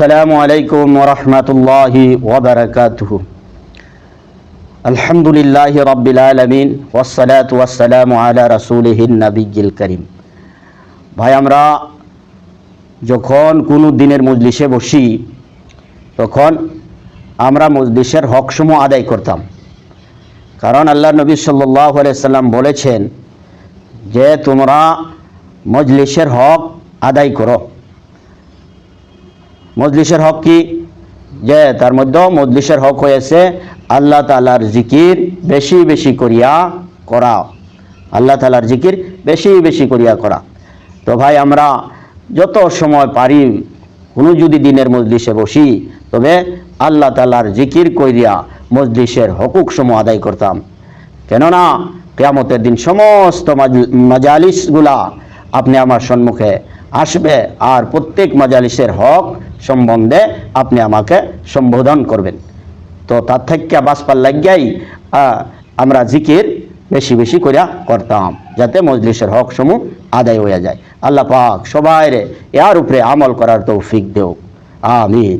আসসালামু আলাইকুম ওয়া রাহমাতুল্লাহি ওয়া বারাকাতুহু। আলহামদুলিল্লাহি রাব্বিল আলামিন ওয়াসসালাতু ওয়াসসালামু আলা রাসূলিহিন নাবিয়্যিল কারীম। ভাই, আমরা যখন কোনো দিনের মজলিসে বসি তখন আমরা মজলিসের হকসমূহ আদায় করতাম। কারণ আল্লাহ নবী সাল্লাল্লাহু আলাইহি সাল্লাম বলেছেন যে তোমরা মজলিসের হক আদায় করো। মজলিসের হক কি? যে তার মধ্যে মজলিসের হক হয়েছে আল্লাহ তাআলার জিকির বেশি বেশি করিয়া করা। আল্লাহ তাআলার জিকির বেশি বেশি করিয়া করা। তো ভাই, আমরা যত সময় পারি কোনো যদি দিনের মজলিসে বসি তবে আল্লাহ তাআলার জিকির করিয়া মজলিসের হকুক সমূহ আদায় করতাম। কেননা কিয়ামতের দিন সমস্ত মাজালিসগুলা আপনি আমার সম্মুখে আসবে আর প্রত্যেক মাজালিসের হক সম্বন্ধে আপনি আমাকে সম্বোধন করবেন। তো তার থেকে বাঁচবার লাগিয়াই আমরা জিকির বেশি বেশি করিয়া করতাম যাতে মজলিসের হক সমূহ আদায় হয়ে যায়। আল্লাহ পাক সবাইরে এর উপরে আমল করার তৌফিক দেও। আমিন।